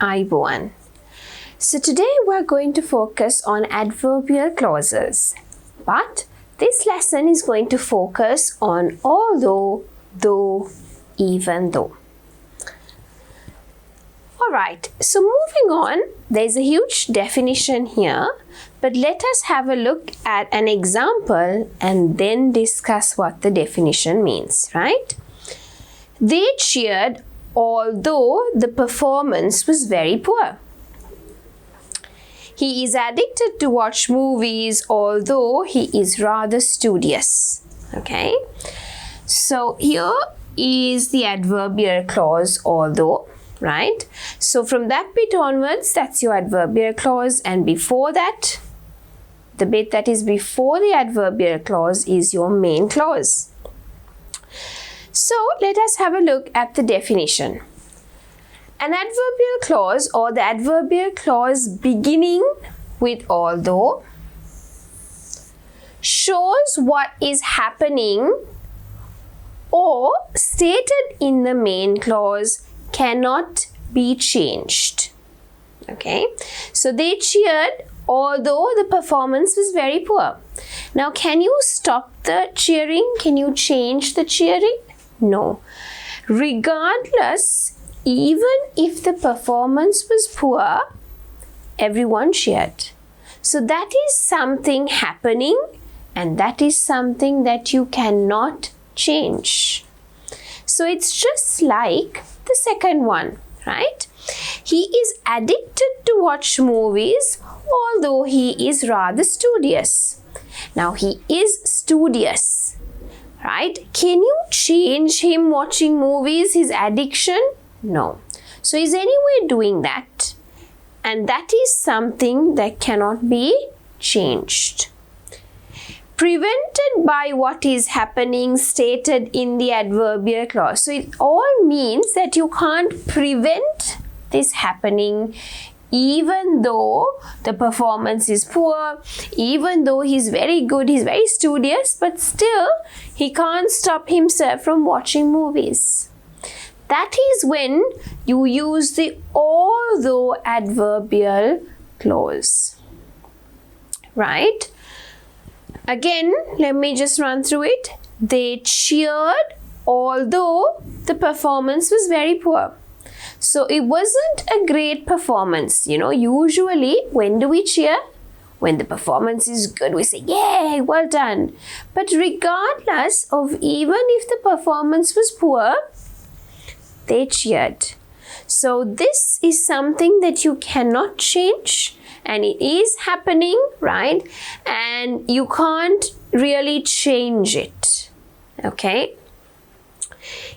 Aiboan. So today we're going to focus on adverbial clauses. But this lesson is going to focus on although, though, even though. Alright, so moving on, there's a huge definition here, but let us have a look at an example and then discuss what the definition means, right? They cheered although the performance was very poor. He is addicted to watch movies although he is rather studious. Okay, so here is the adverbial clause although, right? So from that bit onwards, that's your adverbial clause, and before that, the bit that is before the adverbial clause is your main clause. So let us have a look at the definition. An adverbial clause or the adverbial clause beginning with although shows what is happening or stated in the main clause cannot be changed. Okay, so they cheered although the performance was very poor. Now, can you stop the cheering? Can you change the cheering? No. Regardless, even if the performance was poor, everyone cheered. So that is something happening, and that is something that you cannot change. So it's just like the second one, right? He is addicted to watch movies, although he is rather studious. Now, he is studious, right? Can you change him watching movies, his addiction? No. So he's anyway doing that, and that is something that cannot be changed. Prevented by what is happening stated in the adverbial clause. So it all means that you can't prevent this happening even though the performance is poor, even though he's very good, he's very studious, but still he can't stop himself from watching movies. That is when you use the although adverbial clause, right? Again, let me just run through it. They cheered although the performance was very poor. So it wasn't a great performance. You know, usually when do we cheer? When the performance is good, we say, yay, well done. But regardless of even if the performance was poor, they cheered. So this is something that you cannot change, and it is happening, right? And you can't really change it. Okay?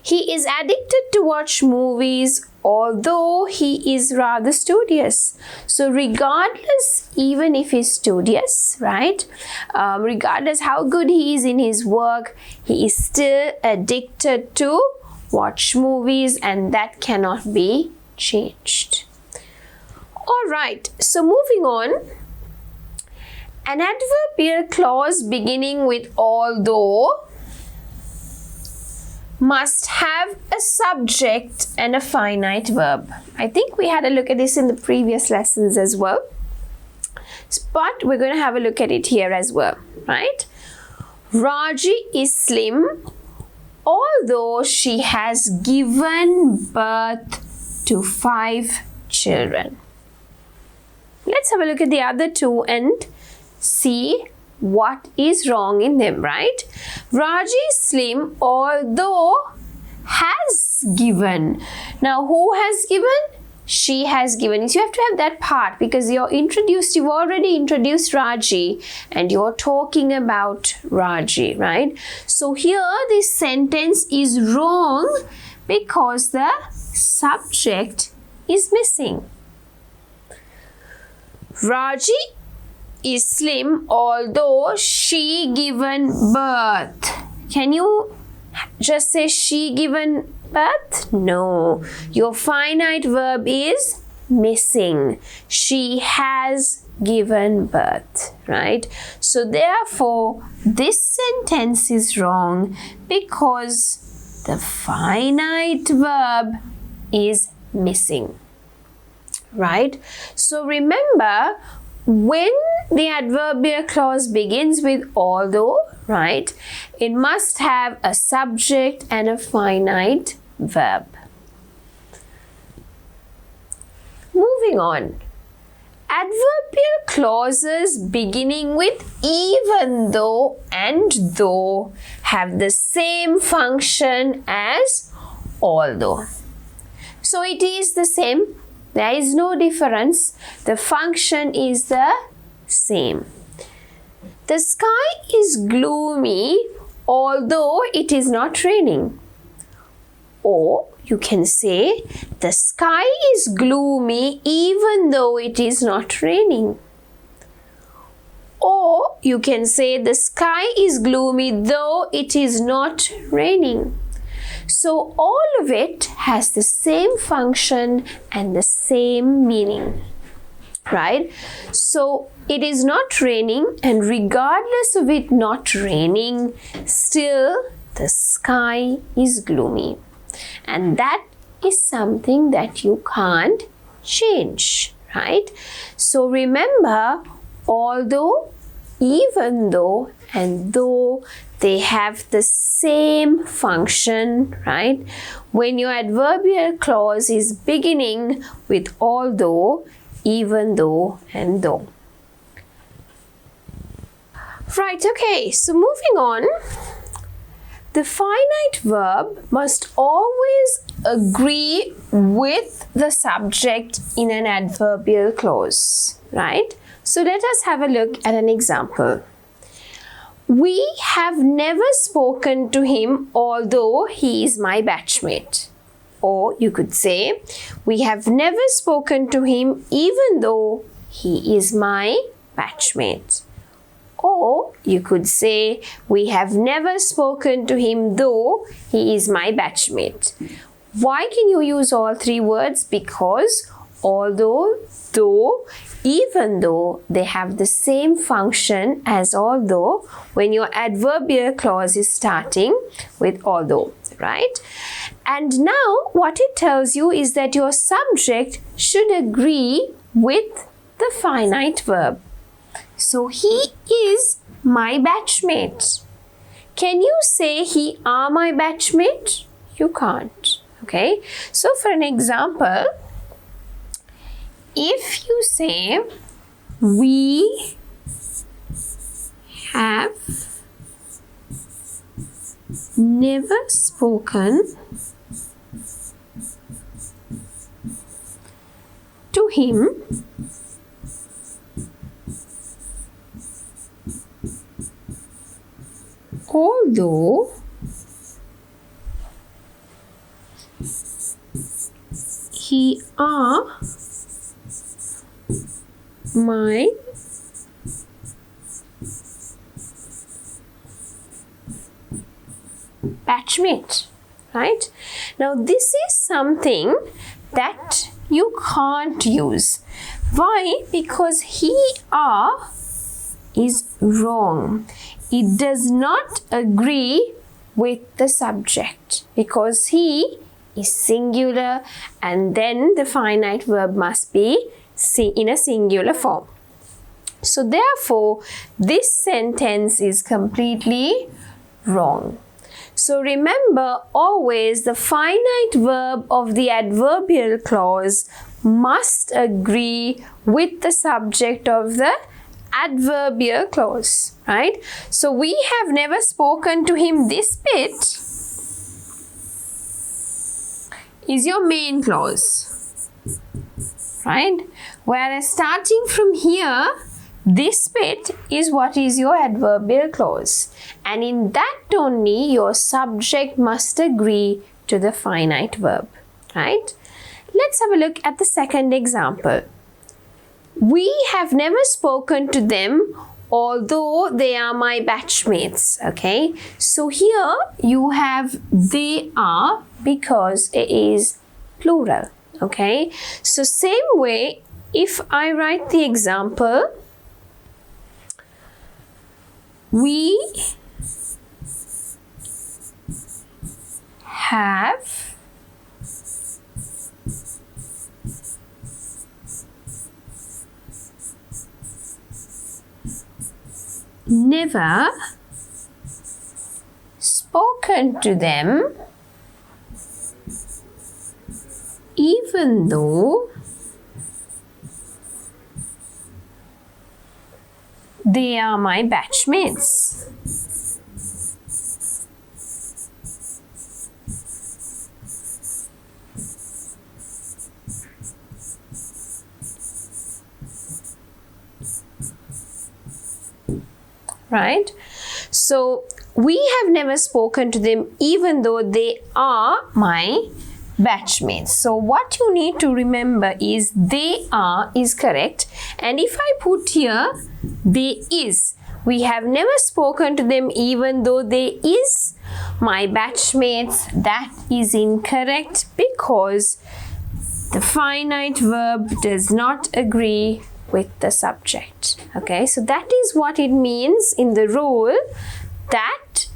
He is addicted to watch movies, although he is rather studious. So regardless, even if he's studious, right? Regardless how good he is in his work, he is still addicted to watch movies, and that cannot be changed. Alright, so moving on. An adverbial clause beginning with although must have a subject and a finite verb. I think we had a look at this in the previous lessons as well, but we're going to have a look at it here as well, right? Raji is slim, although she has given birth to 5 children. Let's have a look at the other two and see what is wrong in them, right? Raji is slim, although has given. Now, who has given? She has given. So you have to have that part because you've already introduced Raji and you're talking about Raji, right? So here this sentence is wrong because the subject is missing. Raji is slim, although she given birth. Can you just say she given birth? No. Your finite verb is missing. She has given birth, right? So therefore, this sentence is wrong because the finite verb is missing. right? So remember, when the adverbial clause begins with although, right, it must have a subject and a finite verb. Moving on. Adverbial clauses beginning with even though and though have the same function as although. So it is the same. There is no difference. The function is the same. The sky is gloomy although it is not raining. Or you can say the sky is gloomy even though it is not raining. Or you can say the sky is gloomy though it is not raining. So all of it has the same function and the same meaning, right? So it is not raining, and regardless of it not raining, still the sky is gloomy. And that is something that you can't change, right? So remember, although, even though, and though, they have the same function, right? When your adverbial clause is beginning with although, even though, and though. Right, okay, so moving on. The finite verb must always agree with the subject in an adverbial clause, right? So let us have a look at an example. We have never spoken to him although he is my batchmate. Or you could say, we have never spoken to him even though he is my batchmate. Or you could say, we have never spoken to him though he is my batchmate. Why can you use all three words? Because although, though, even though, they have the same function as although when your adverbial clause is starting with although, right? And now what it tells you is that your subject should agree with the finite verb. So he is my batchmate. Can you say he are my batchmate? You can't. Okay. So for an example, if you say we have never spoken to him although he are my batchmate, right? Now this is something that you can't use. Why? Because he are is wrong. It does not agree with the subject because he is singular, and then the finite verb must be in a singular form. So therefore, this sentence is completely wrong. So remember, always the finite verb of the adverbial clause must agree with the subject of the adverbial clause, right? So we have never spoken to him. This bit is your main clause, right? Whereas starting from here, this bit is what is your adverbial clause, and in that only your subject must agree to the finite verb, right? Let's have a look at the second example. We have never spoken to them although they are my batchmates, okay? So here you have they are because it is plural, okay? So same way, if I write the example, we have never spoken to them even though they are my batchmates. Right? So we have never spoken to them even though they are my batchmates. So what you need to remember is they are is correct, and if I put here they is, we have never spoken to them even though they is my batchmates, that is incorrect because the finite verb does not agree with the subject. Okay, so that is what it means in the rule, that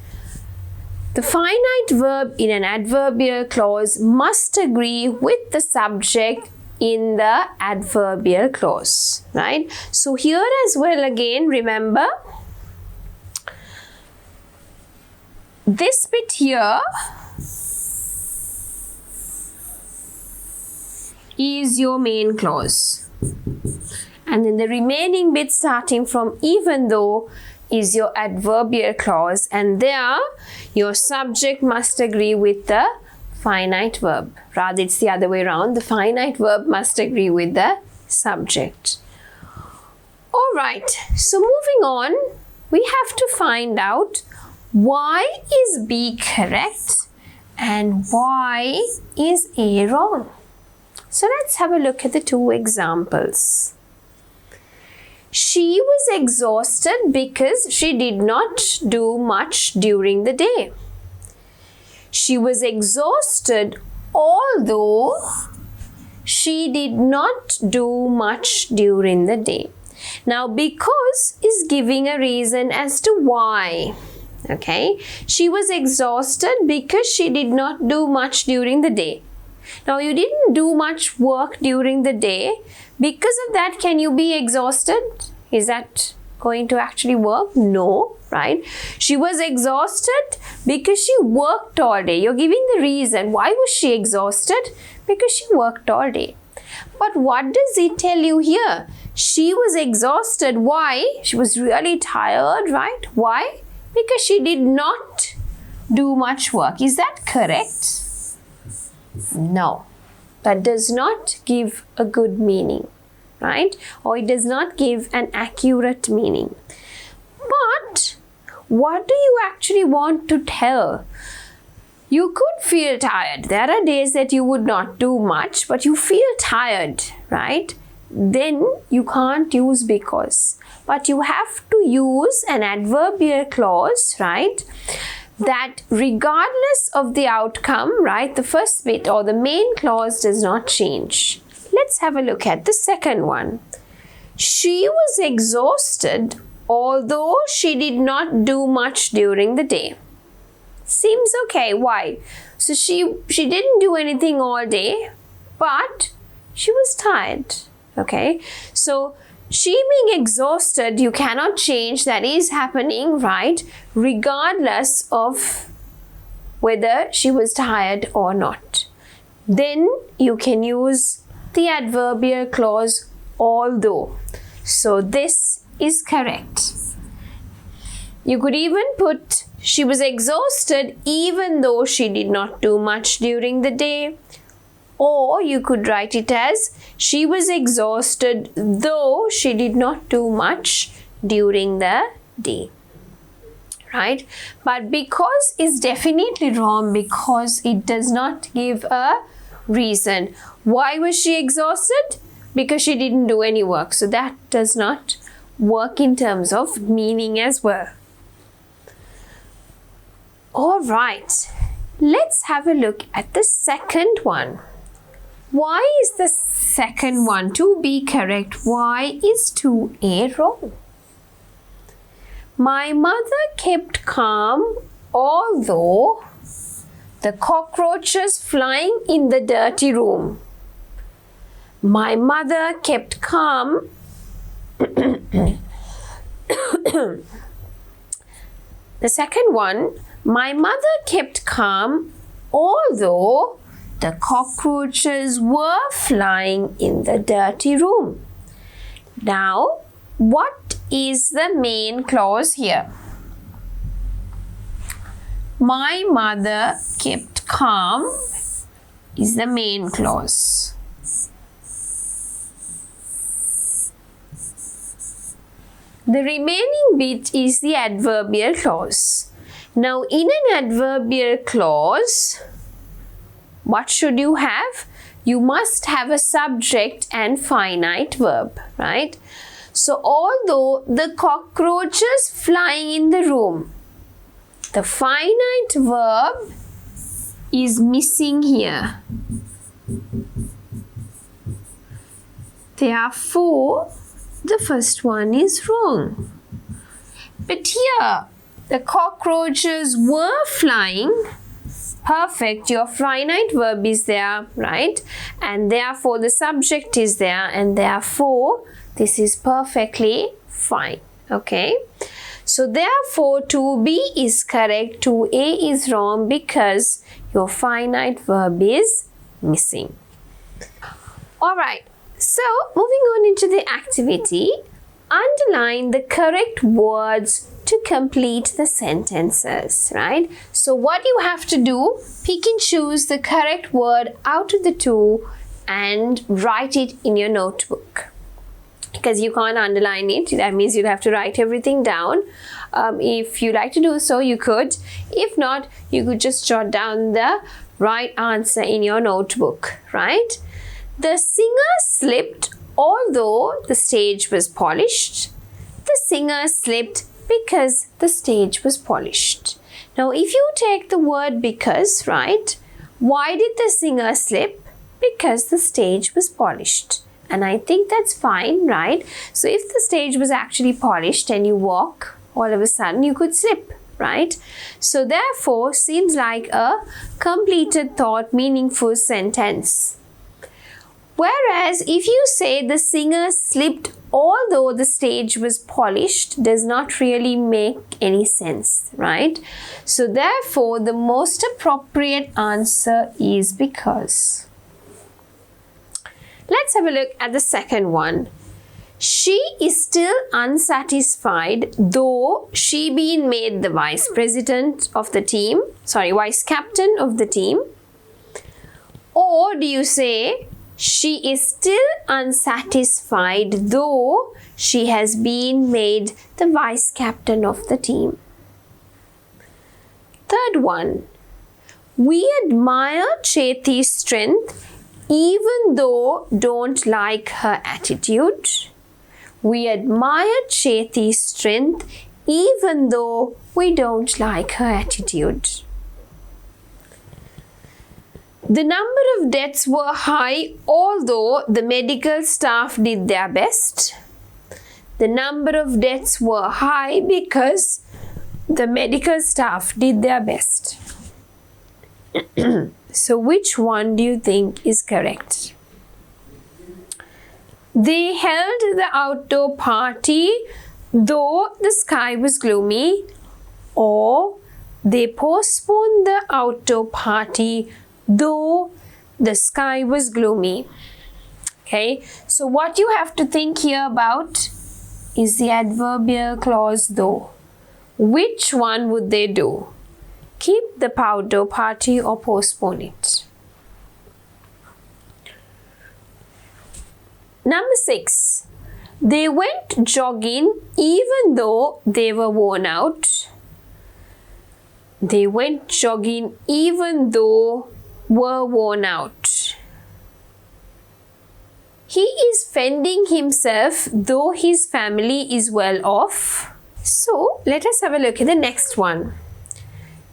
the finite verb in an adverbial clause must agree with the subject in the adverbial clause, right? So here as well, again, remember this bit here is your main clause, and then the remaining bit starting from even though is your adverbial clause, and there your subject must agree with the finite verb. Rather, it's the other way around. The finite verb must agree with the subject. All right, so moving on, we have to find out why is B correct and why is A wrong. So let's have a look at the two examples. She was exhausted because she did not do much during the day. She was exhausted although she did not do much during the day. Now, because is giving a reason as to why. Okay, she was exhausted because she did not do much during the day. Now, you didn't do much work during the day. Because of that, can you be exhausted? Is that going to actually work? No, right? She was exhausted because she worked all day. You're giving the reason. Why was she exhausted? Because she worked all day. But what does it tell you here? She was exhausted. Why? She was really tired, right? Why? Because she did not do much work. Is that correct? No. That does not give a good meaning, right? Or it does not give an accurate meaning. But what do you actually want to tell? You could feel tired. There are days that you would not do much, but you feel tired, right? Then you can't use because. But you have to use an adverbial clause, right? That regardless of the outcome, right, the first bit or the main clause does not change. Let's have a look at the second one. She was exhausted although she did not do much during the day. Seems okay. Why? So she didn't do anything all day, but she was tired. Okay, so she being exhausted, you cannot change, that is happening, right? Regardless of whether she was tired or not. Then you can use the adverbial clause although. So this is correct. You could even put she was exhausted even though she did not do much during the day. Or you could write it as she was exhausted though she did not do much during the day. Right? But because is definitely wrong because it does not give a reason. Why was she exhausted? Because she didn't do any work. So that does not work in terms of meaning as well. All right. Let's have a look at the second one. Why is the second one to be correct? Why is 2A wrong? My mother kept calm although the cockroaches flying in the dirty room. My mother kept calm The second one, my mother kept calm although the cockroaches were flying in the dirty room. Now, what is the main clause here? My mother kept calm is the main clause. The remaining bit is the adverbial clause. Now, in an adverbial clause, what should you have? You must have a subject and finite verb, right? So, although the cockroaches flying in the room, the finite verb is missing here. Therefore, the first one is wrong. But here, the cockroaches were flying. Perfect, your finite verb is there, right? And therefore, the subject is there, and therefore, this is perfectly fine. Okay? So, therefore, 2B is correct, 2A is wrong because your finite verb is missing. Alright, so moving on into the activity, underline the correct words to complete the sentences, right? So what you have to do, pick and choose the correct word out of the two and write it in your notebook. Because you can't underline it, that means you'll have to write everything down. If you like to do so, you could. If not, you could just jot down the right answer in your notebook, right? The singer slipped although the stage was polished. The singer slipped because the stage was polished. Now, if you take the word because, right? Why did the singer slip? Because the stage was polished. And I think that's fine, right? So if the stage was actually polished and you walk, all of a sudden you could slip, right? So therefore, seems like a completed thought, meaningful sentence. Whereas if you say the singer slipped although the stage was polished, does not really make any sense, right? So therefore, the most appropriate answer is because. Let's have a look at the second one. She is still unsatisfied though she been made the vice captain of the team. Or do you say she is still unsatisfied though she has been made the vice captain of the team? Third one. We admire Chethi's strength even though don't like her attitude. We admire Chethi's strength even though we don't like her attitude. The number of deaths were high although the medical staff did their best. The number of deaths were high because the medical staff did their best. So which one do you think is correct? They held the outdoor party though the sky was gloomy, or they postponed the outdoor party though the sky was gloomy. Okay, so what you have to think here about is the adverbial clause though. Which one would they do? Keep the outdoor party or postpone it? Number 6. They went jogging even though they were worn out. They went jogging even though were worn out. He is fending himself though his family is well off. So let us have a look at the next one.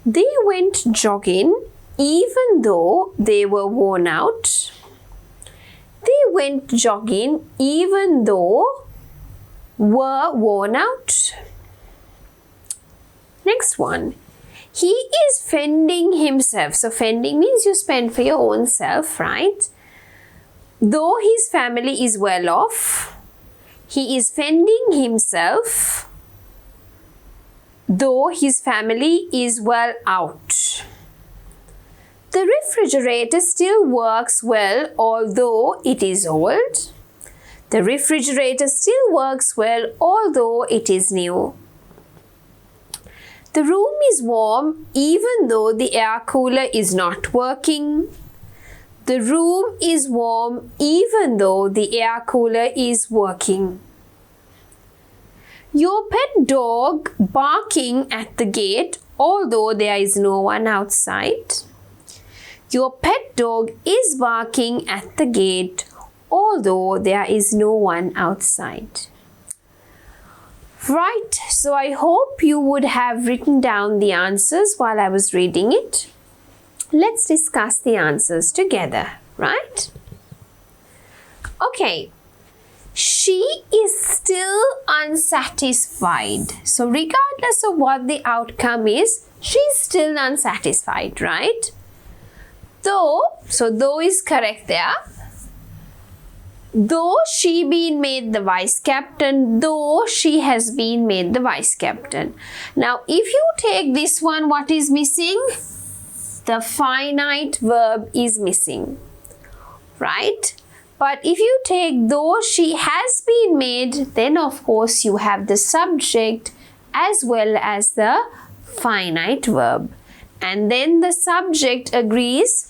They went jogging even though they were worn out. They went jogging even though were worn out. Next one. He is fending himself. So fending means you spend for your own self, right? Though his family is well off, he is fending himself though his family is well out. The refrigerator still works well although it is old. The refrigerator still works well although it is new. The room is warm even though the air cooler is not working. The room is warm even though the air cooler is working. Your pet dog barking at the gate although there is no one outside. Your pet dog is barking at the gate although there is no one outside. Right, so I hope you would have written down the answers while I was reading it. Let's discuss the answers together, right? Okay, she is still unsatisfied. So regardless of what the outcome is, she's still unsatisfied, right? Though, so though is correct there. Though she been made the vice captain, though she has been made the vice captain. Now, if you take this one, what is missing? The finite verb is missing, right? But if you take though she has been made, then of course you have the subject as well as the finite verb. And then the subject agrees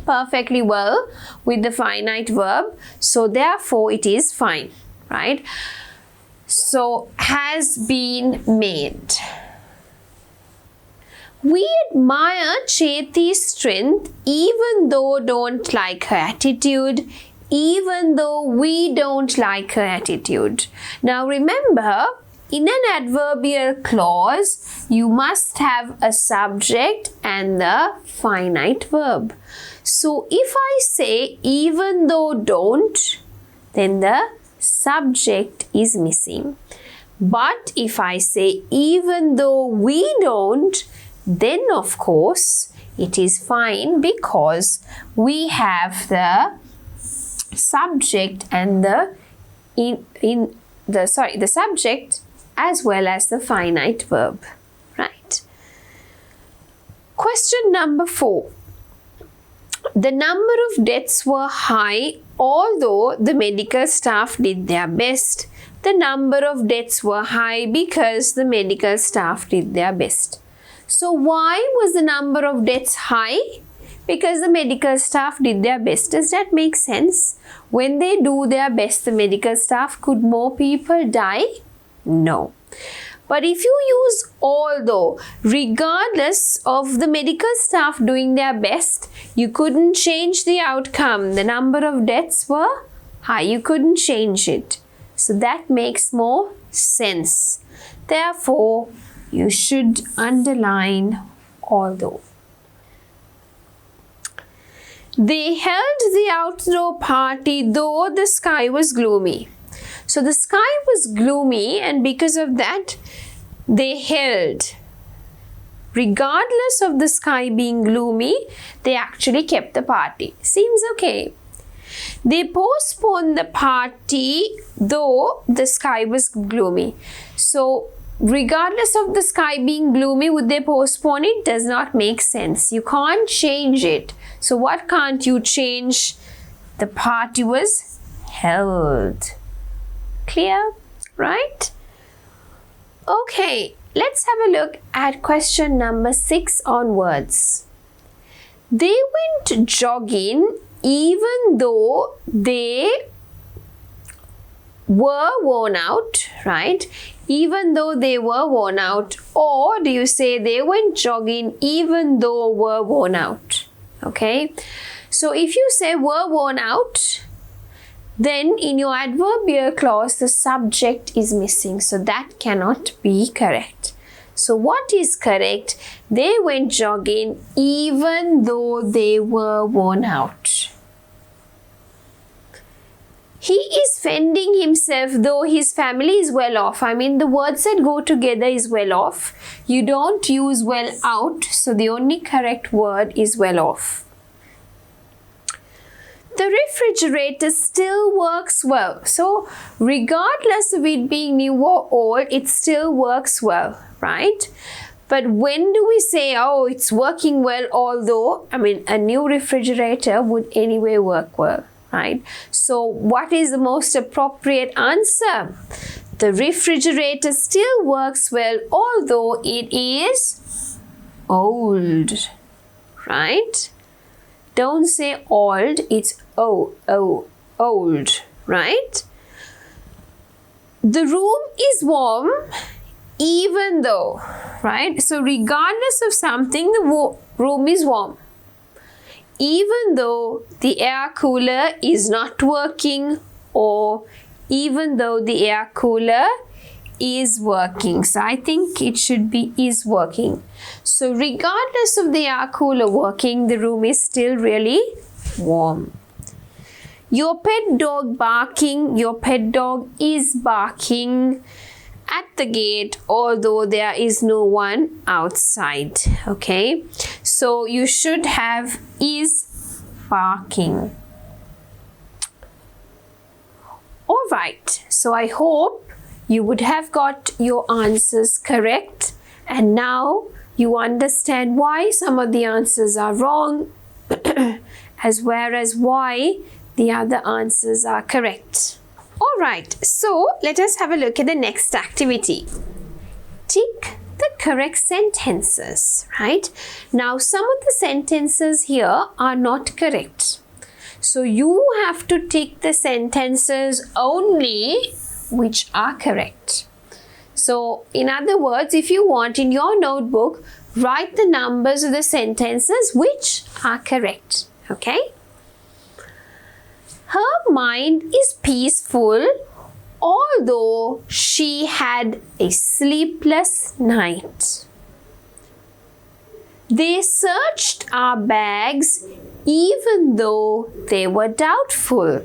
perfectly well with the finite verb, so therefore it is fine, right? So has been made. We admire Cheti's strength even though don't like her attitude, even though we don't like her attitude. Now remember, in an adverbial clause, you must have a subject and the finite verb. So if I say even though don't, then the subject is missing. But if I say even though we don't, then of course it is fine because we have the subject and the subject as well as the finite verb, right? Question number 4. The number of deaths were high although the medical staff did their best. The number of deaths were high because the medical staff did their best. So why was the number of deaths high? Because the medical staff did their best. Does that make sense? When they do their best, the medical staff, could more people die? No. But if you use although, regardless of the medical staff doing their best, you couldn't change the outcome. The number of deaths were high. You couldn't change it. So that makes more sense. Therefore, you should underline although. They held the outdoor party though the sky was gloomy. So the sky was gloomy and because of that, they held. Regardless of the sky being gloomy, they actually kept the party. Seems okay. They postponed the party though the sky was gloomy. So regardless of the sky being gloomy, would they postpone it? Does not make sense. You can't change it. So what can't you change? The party was held. Clear? Right? Okay, let's have a look at question number 6 onwards. They went jogging even though they were worn out, right? Even though they were worn out, or do you say they went jogging even though were worn out? Okay, so if you say were worn out, then in your adverbial clause the subject is missing, so that cannot be correct. So what is correct? They went jogging even though they were worn out. He is fending himself though his family is well off. I mean, the words that go together is well off. You don't use well out, so the only correct word is well off. the refrigerator still works well. So regardless of it being new or old, it still works well, right? But when do we say, oh, it's working well, although, I mean, a new refrigerator would anyway work well, right? So what is the most appropriate answer? The refrigerator still works well, although it is old, right? Don't say old, it's old, right? The room is warm even though, right? So regardless of something, the room is warm. Even though the air cooler is not working, or even though the air cooler is working. So I think it should be is working. So regardless of the air cooler working, the room is still really warm. Your pet dog barking, your pet dog is barking at the gate, although there is no one outside. Okay, so you should have is barking. All right, so I hope you would have got your answers correct, and now you understand why some of the answers are wrong as well as why the other answers are correct. All right, so let us have a look at the next activity. Tick the correct sentences, right? Now, some of the sentences here are not correct. So you have to tick the sentences only which are correct. So, in other words, if you want in your notebook, write the numbers of the sentences which are correct, okay? Her mind is peaceful, although she had a sleepless night. They searched our bags even though they were doubtful.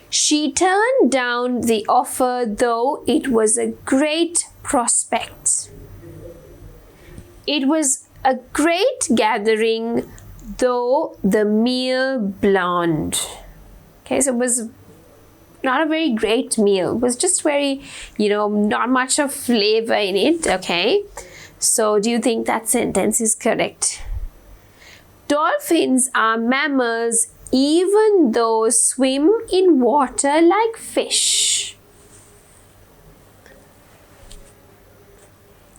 She turned down the offer though it was a great prospect. It was a great gathering though the meal bland. Okay, so it was not a very great meal. It was just very, not much of flavor in it. Okay, so do you think that sentence is correct? Dolphins are mammals even though swim in water like fish.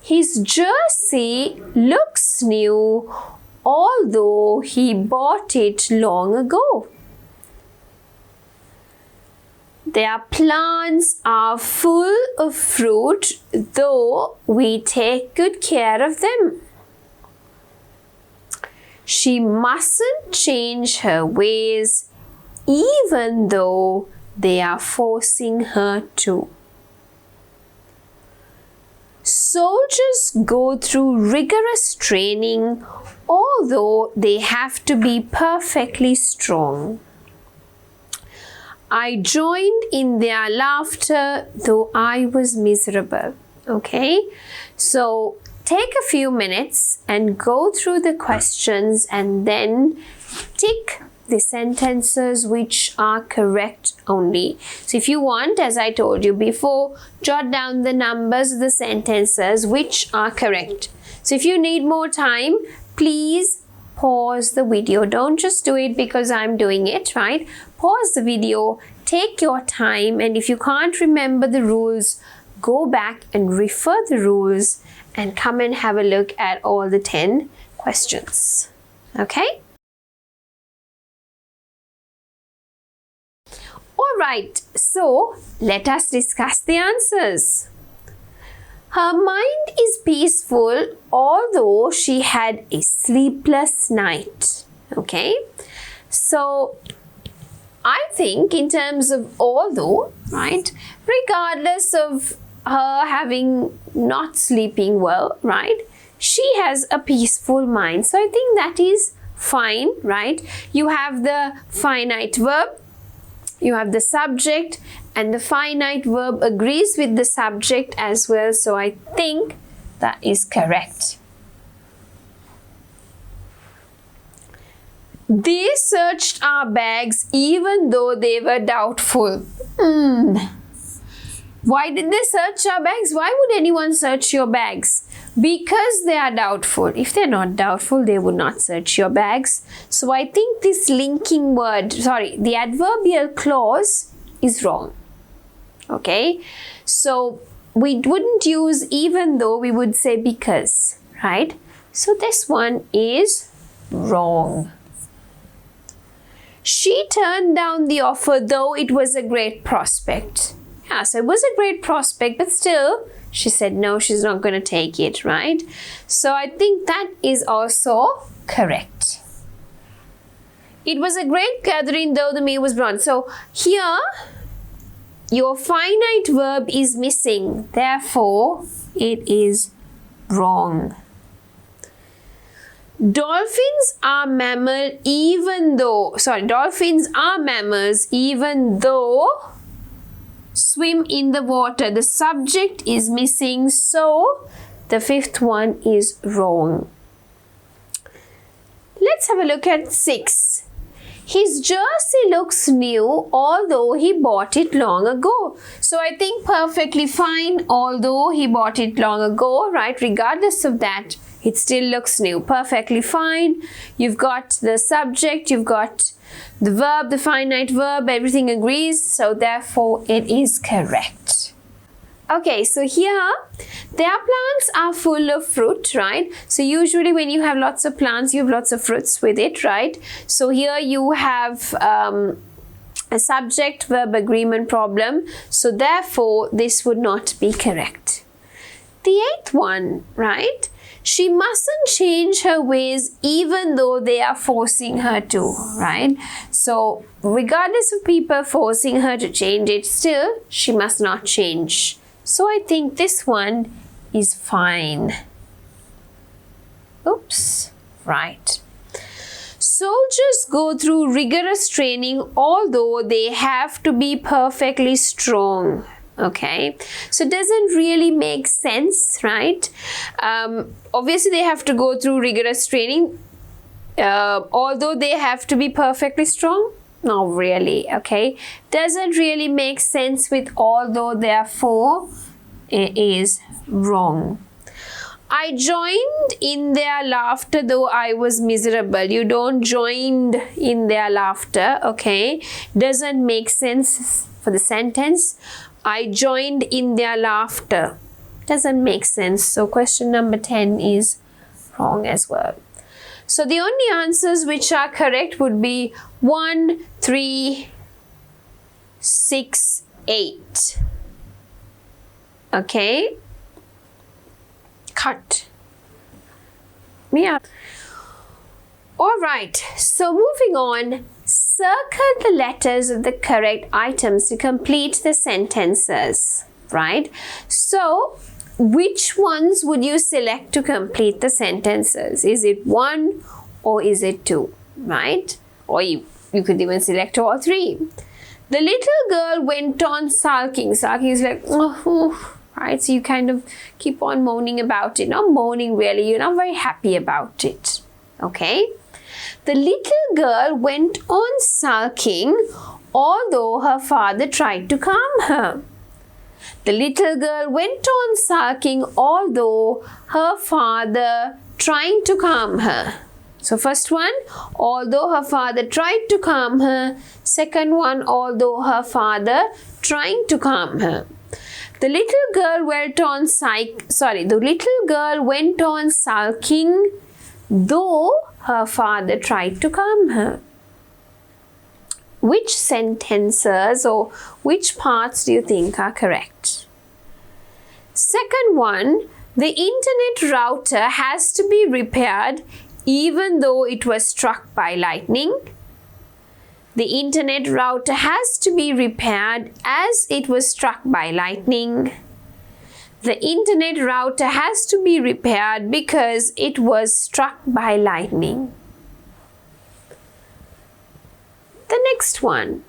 His jersey looks new, although he bought it long ago. Their plants are full of fruit, though we take good care of them. She mustn't change her ways, even though they are forcing her to. Soldiers go through rigorous training, although they have to be perfectly strong. I joined in their laughter, though I was miserable. Okay, so take a few minutes and go through the questions and then tick the sentences which are correct only. So if you want, as I told you before, jot down the numbers of the sentences which are correct. So if you need more time, please pause the video. Don't just do it because I'm doing it, right? Pause the video, take your time, and if you can't remember the rules, go back and refer the rules and come and have a look at all the 10 questions. Okay? All right, so let us discuss the answers. Her mind is peaceful, although she had a sleepless night. Okay, so I think in terms of although, right, regardless of her having not sleeping well, right, she has a peaceful mind. So I think that is fine, right? You have the finite verb, you have the subject, and the finite verb agrees with the subject as well. So I think that is correct. They searched our bags even though they were doubtful. Why did they search our bags? Why would anyone search your bags? Because they are doubtful. If they're not doubtful, they would not search your bags. So I think this linking word, the adverbial clause is wrong. Okay, so we wouldn't use even though, we would say because, right? So this one is wrong. She turned down the offer though it was a great prospect. Yeah, so it was a great prospect, but still she said no, she's not going to take it, right? So I think that is also correct. It was a great gathering though the meal was bland. So here your finite verb is missing, therefore it is wrong. Dolphins are mammals even though swim in the water. The subject is missing, so the fifth one is wrong. Let's have a look at 6. His jersey looks new although he bought it long ago. So I think perfectly fine, although he bought it long ago, right? Regardless of that, it still looks new. Perfectly fine. You've got the subject, you've got the verb, the finite verb, everything agrees. So therefore, it is correct. Okay, so here, their plants are full of fruit, right? So usually when you have lots of plants, you have lots of fruits with it, right? So here you have a subject verb agreement problem. So therefore, this would not be correct. The 8th one, right? She mustn't change her ways even though they are forcing her to, right? So regardless of people forcing her to change it, still she must not change. So I think this one is fine. Oops, right. Soldiers go through rigorous training although they have to be perfectly strong. Okay, so it doesn't really make sense, right? Obviously they have to go through rigorous training although they have to be perfectly strong. Not really, okay? Doesn't really make sense with although, therefore it is wrong. I joined in their laughter though I was miserable. You don't join in their laughter, okay? Doesn't make sense for the sentence. I joined in their laughter. Doesn't make sense. So question number 10 is wrong as well. So the only answers which are correct would be 1, 3, 6, 8. Okay. Cut. Yeah. Alright. So moving on. Circle the letters of the correct items to complete the sentences. Right. So which ones would you select to complete the sentences? Is it 1 or is it 2, right? Or you could even select all 3. The little girl went on sulking. Sulking is like, oh, right? So you kind of keep on moaning about it. Not moaning really, you're not very happy about it, okay? The little girl went on sulking although her father tried to calm her. The little girl went on sulking although her father tried to calm her. So first one, although her father tried to calm her. Second one, although her father trying to calm her. The little girl went on sulking though her father tried to calm her. Which sentences or which parts do you think are correct? Second one, the internet router has to be repaired even though it was struck by lightning. The internet router has to be repaired as it was struck by lightning. The internet router has to be repaired because it was struck by lightning. The next one.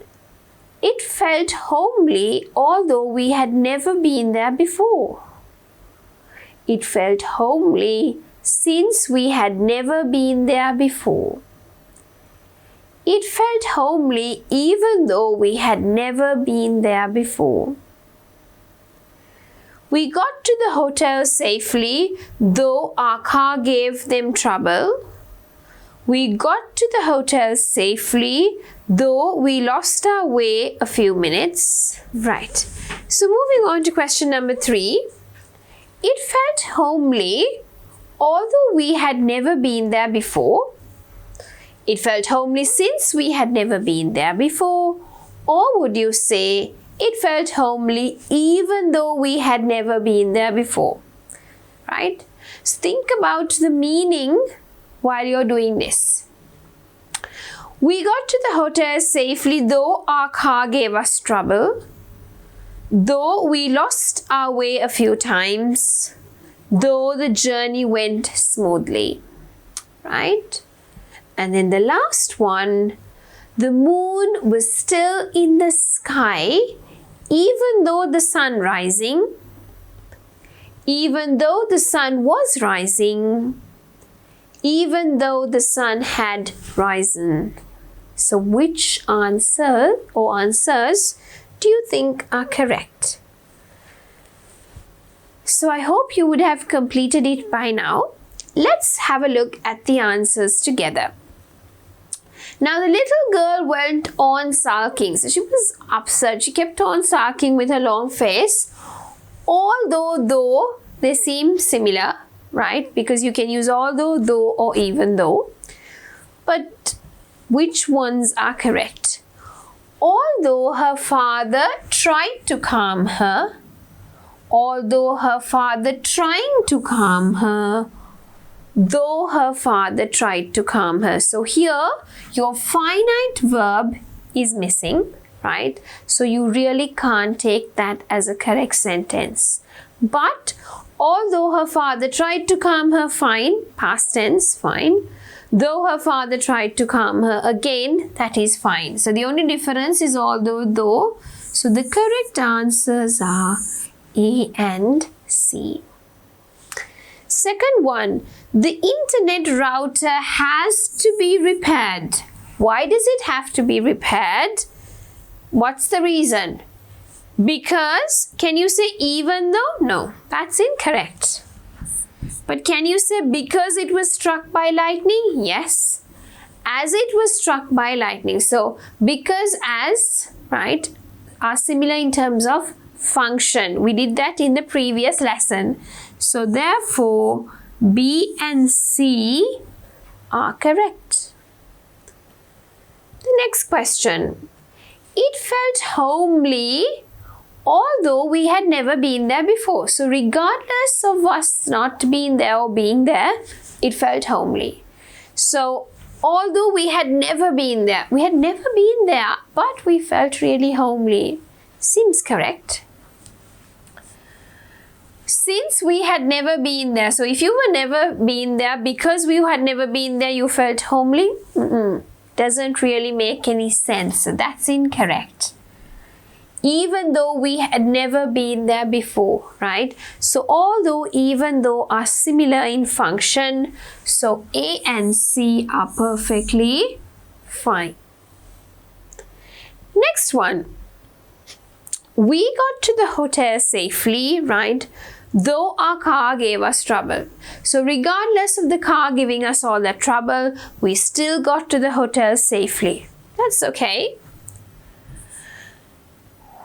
It felt homely although we had never been there before. It felt homely since we had never been there before. It felt homely even though we had never been there before. We got to the hotel safely though our car gave them trouble. We got to the hotel safely though we lost our way a few minutes. Right. So moving on to question number 3. It felt homely although we had never been there before. It felt homely since we had never been there before. Or would you say it felt homely even though we had never been there before? Right? So think about the meaning while you're doing this. We got to the hotel safely though our car gave us trouble. Though we lost our way a few times. Though the journey went smoothly. Right? And then the last one, the moon was still in the sky even though the sun rising. Even though the sun was rising. Even though the sun had risen. So which answer or answers do you think are correct? So I hope you would have completed it by now. Let's have a look at the answers together. Now the little girl went on sulking. So she was upset. She kept on sulking with her long face. Although they seem similar, right? Because you can use although, though, or even though. But which ones are correct? Although her father tried to calm her. Although her father trying to calm her. Though her father tried to calm her. So here your finite verb is missing, right? So you really can't take that as a correct sentence. But although her father tried to calm her, fine, past tense, fine. Though her father tried to calm her, again, that is fine. So the only difference is although, though. So the correct answers are A and C. Second one, the internet router has to be repaired. Why does it have to be repaired? What's the reason? Because, can you say even though? No, that's incorrect. But can you say because it was struck by lightning? Yes, as it was struck by lightning. So, because, as, right, are similar in terms of function. We did that in the previous lesson. So, therefore, B and C are correct. The next question. It felt homely although we had never been there before. So regardless of us not being there or being there, it felt homely. So although we had never been there, but we felt really homely. Seems correct. Since we had never been there, so if you were never been there, because we had never been there, you felt homely? Doesn't really make any sense. So that's incorrect. Even though we had never been there before, right? So although, even though are similar in function, so A and C are perfectly fine. Next one. We got to the hotel safely, right? Though our car gave us trouble. So regardless of the car giving us all that trouble, we still got to the hotel safely. That's okay.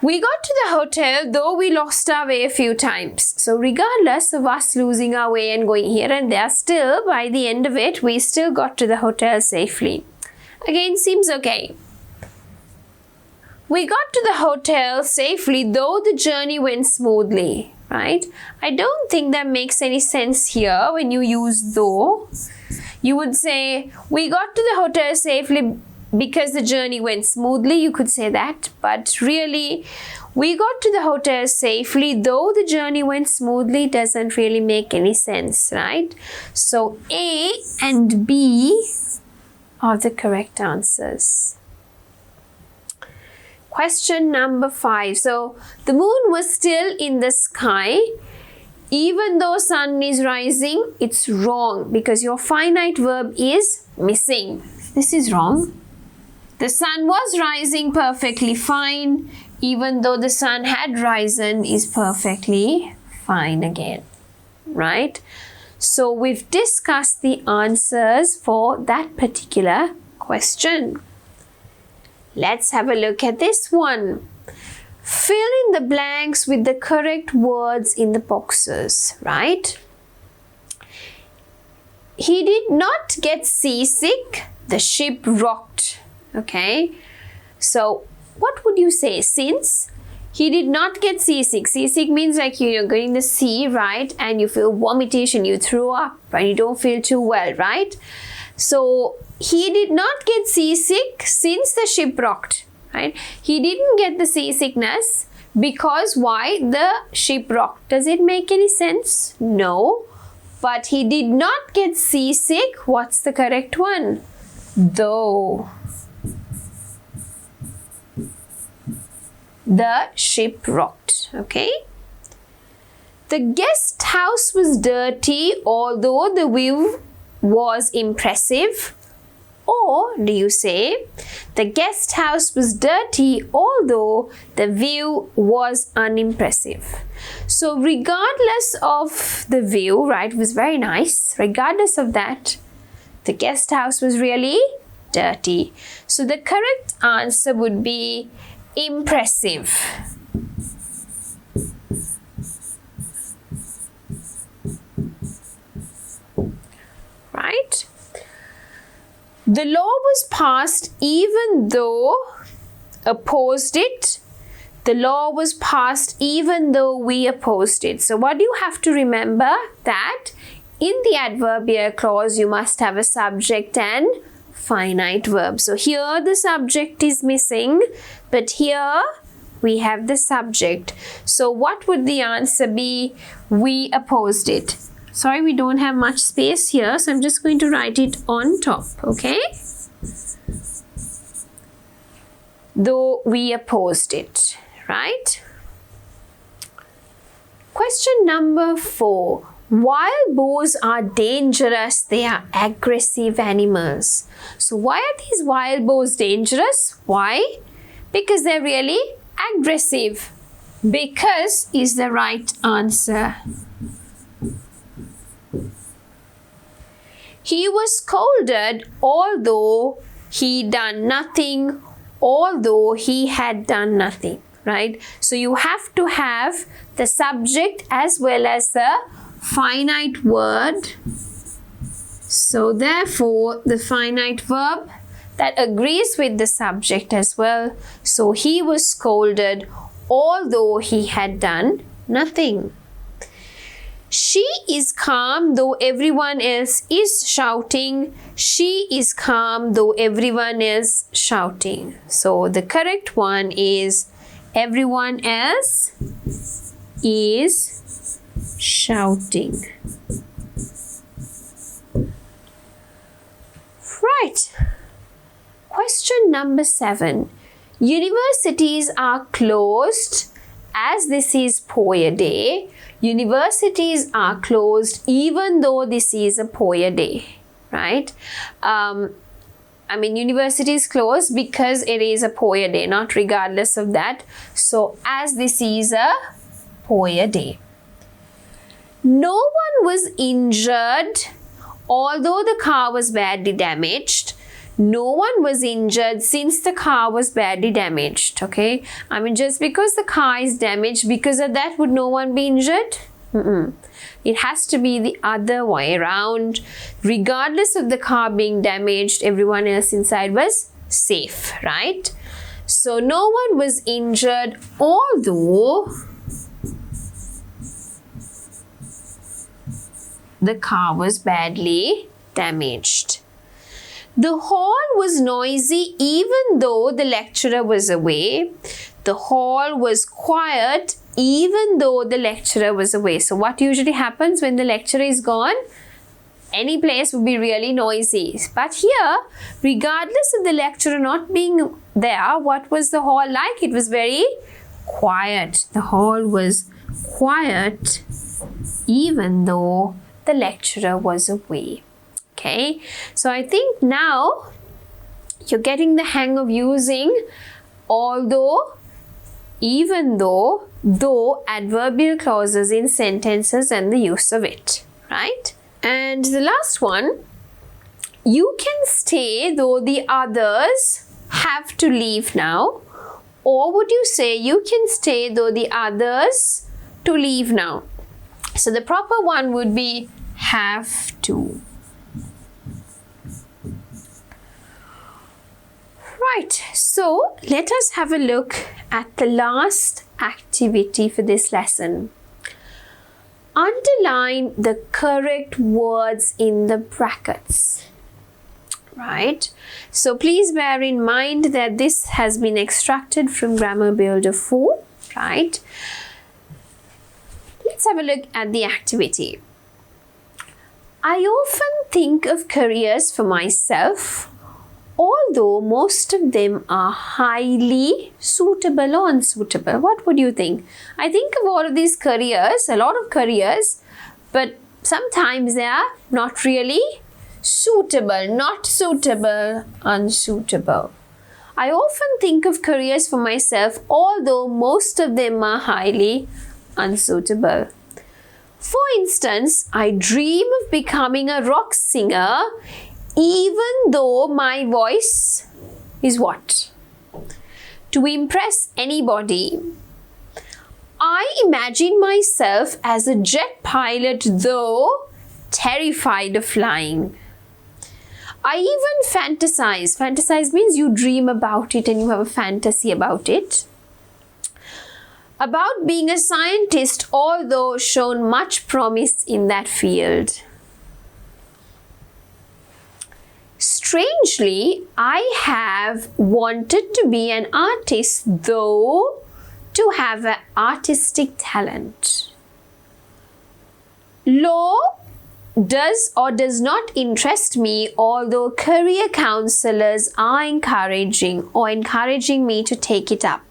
We got to the hotel though we lost our way a few times. So regardless of us losing our way and going here and there, still by the end of it, we still got to the hotel safely. Again, seems okay. We got to the hotel safely though the journey went smoothly, right? I don't think that makes any sense here when you use though. You would say, we got to the hotel safely because the journey went smoothly, you could say that. But really, we got to the hotel safely though the journey went smoothly doesn't really make any sense, right? So A and B are the correct answers. Question number 5. So the moon was still in the sky. Even though sun is rising, it's wrong because your finite verb is missing. This is wrong. The sun was rising perfectly fine. Even though the sun had risen is perfectly fine again, right? So we've discussed the answers for that particular question. Let's have a look at this one. Fill in the blanks with the correct words in the boxes, right? He did not get seasick. The ship rocked. Okay. So what would you say? Since he did not get seasick. Seasick means like you're going in the sea, right? And you feel vomitish and you threw up and you don't feel too well, right? So he did not get seasick since the ship rocked, right? He didn't get the seasickness because why? The ship rocked. Does it make any sense? No. But he did not get seasick. What's the correct one? Though the ship rocked. Okay. The guest house was dirty, although the view was impressive. Or do you say the guest house was dirty, although the view was unimpressive? So regardless of the view, right, was very nice. Regardless of that, the guest house was really dirty. So the correct answer would be impressive. Right? The law was passed even though opposed it. The law was passed even though we opposed it. So what do you have to remember? That in the adverbial clause, you must have a subject and finite verb. So here the subject is missing, but here we have the subject. So what would the answer be? We opposed it. Sorry, we don't have much space here, so I'm just going to write it on top, okay? Though we opposed it, right? Question number 4. Wild boars are dangerous. They are aggressive animals. So why are these wild boars dangerous? Why? Because they're really aggressive. Because is the right answer. He was scolded although he done nothing, although he had done nothing, right? So you have to have the subject as well as the finite word. So therefore the finite verb that agrees with the subject as well. So he was scolded although he had done nothing. She is calm though everyone else is shouting. She is calm though everyone is shouting. So the correct one is everyone else is shouting. Right. Question number 7. Universities are closed as this is Poya Day. Universities are closed even though this is a Poya Day, right? University is closed because it is a Poya Day, not regardless of that. So as this is a Poya Day. No one was injured, although the car was badly damaged. No one was injured since the car was badly damaged, okay? Just because the car is damaged, because of that, would no one be injured? It has to be the other way around. Regardless of the car being damaged, everyone else inside was safe, right? So no one was injured, although the car was badly damaged. The hall was noisy even though the lecturer was away. The hall was quiet even though the lecturer was away. So what usually happens when the lecturer is gone? Any place would be really noisy. But here, regardless of the lecturer not being there, what was the hall like? It was very quiet. The hall was quiet even though the lecturer was away. Okay, so I think now you're getting the hang of using although, even though, though adverbial clauses in sentences and the use of it, right? And the last one, you can stay though the others have to leave now. Or would you say you can stay though the others to leave now? So the proper one would be have to. Right, so let us have a look at the last activity for this lesson. Underline the correct words in the brackets. Right, so please bear in mind that this has been extracted from Grammar Builder 4, right? Let's have a look at the activity. I often think of careers for myself, although most of them are highly suitable or unsuitable. What would you think? I think of all of these careers, a lot of careers, but sometimes they are not really suitable, not suitable, unsuitable. I often think of careers for myself, although most of them are highly unsuitable. For instance, I dream of becoming a rock singer, even though my voice is what? To impress anybody. I imagine myself as a jet pilot, though terrified of flying. I even fantasize. Fantasize means you dream about it and you have a fantasy about it. About being a scientist, although shown much promise in that field. Strangely, I have wanted to be an artist, though to have an artistic talent. Law does or does not interest me, although career counselors are encouraging me to take it up.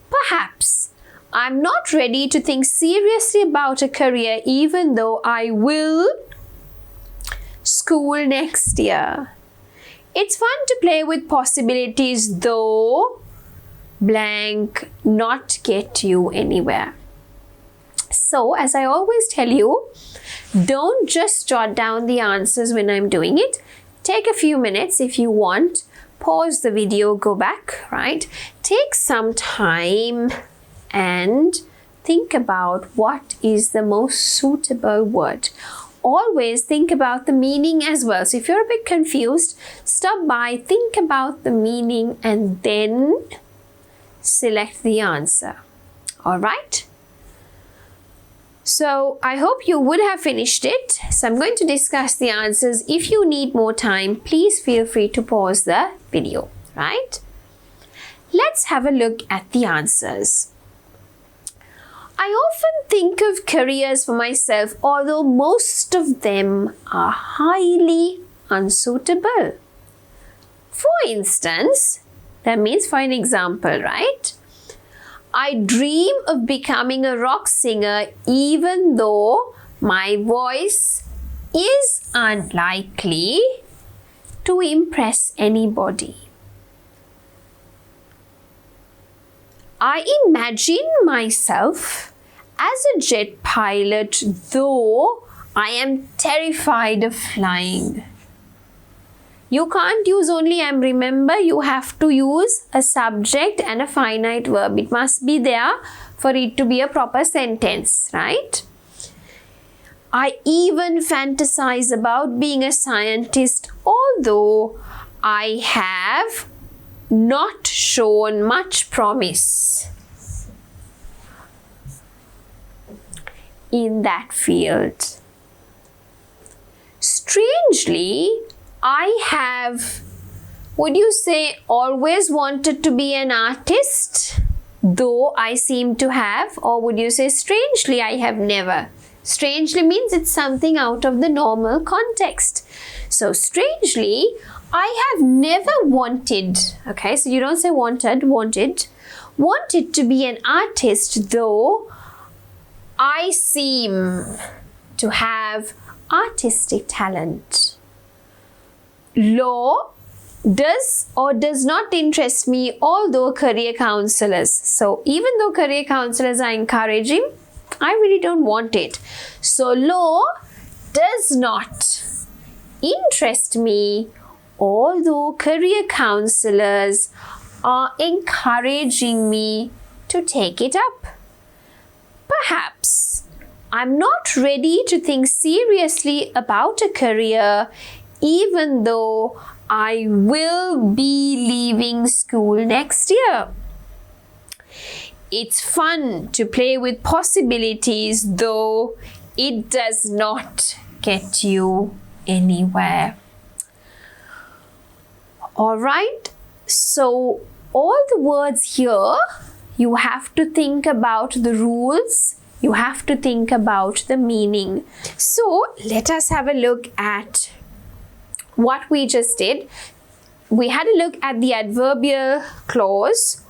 Perhaps I'm not ready to think seriously about a career, even though I will school next year. It's fun to play with possibilities, though blank not get you anywhere. So, as I always tell you, don't just jot down the answers when I'm doing it. Take a few minutes if you want. Pause the video, go back, right? Take some time and think about what is the most suitable word. Always think about the meaning as well. So if you're a bit confused, stop by, think about the meaning and then select the answer. All right? So I hope you would have finished it. So I'm going to discuss the answers. If you need more time, please feel free to pause the video, right? Let's have a look at the answers. I often think of careers for myself, although most of them are highly unsuitable. For instance, that means for an example, right? I dream of becoming a rock singer, even though my voice is unlikely to impress anybody. I imagine myself as a jet pilot, though I am terrified of flying. You can't use only am. Remember, you have to use a subject and a finite verb. It must be there for it to be a proper sentence, right? I even fantasize about being a scientist, although I have not shown much promise in that field. Strangely, I have, would you say, always wanted to be an artist, though I seem to have, or would you say strangely I have never? Strangely means it's something out of the normal context. So strangely, I have never wanted, okay, so you don't say wanted, wanted to be an artist, though I seem to have artistic talent. Law does or does not interest me, although career counselors. So even though career counselors are encouraging, I really don't want it. So law does not interest me, although career counselors are encouraging me to take it up. Perhaps I'm not ready to think seriously about a career, even though I will be leaving school next year. It's fun to play with possibilities, though it does not get you anywhere. Alright, so all the words here, you have to think about the rules, you have to think about the meaning. So let us have a look at what we just did. We had a look at the adverbial clause,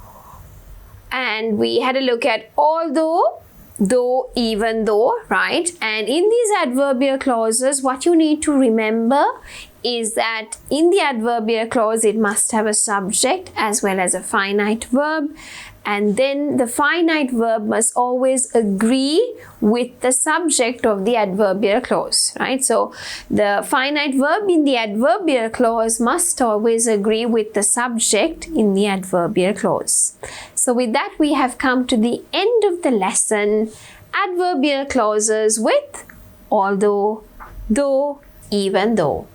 and we had a look at although, though, even though, right? And in these adverbial clauses, what you need to remember is that in the adverbial clause, it must have a subject as well as a finite verb. And then the finite verb must always agree with the subject of the adverbial clause, right? So the finite verb in the adverbial clause must always agree with the subject in the adverbial clause. So with that, we have come to the end of the lesson. Adverbial clauses with although, though, even though.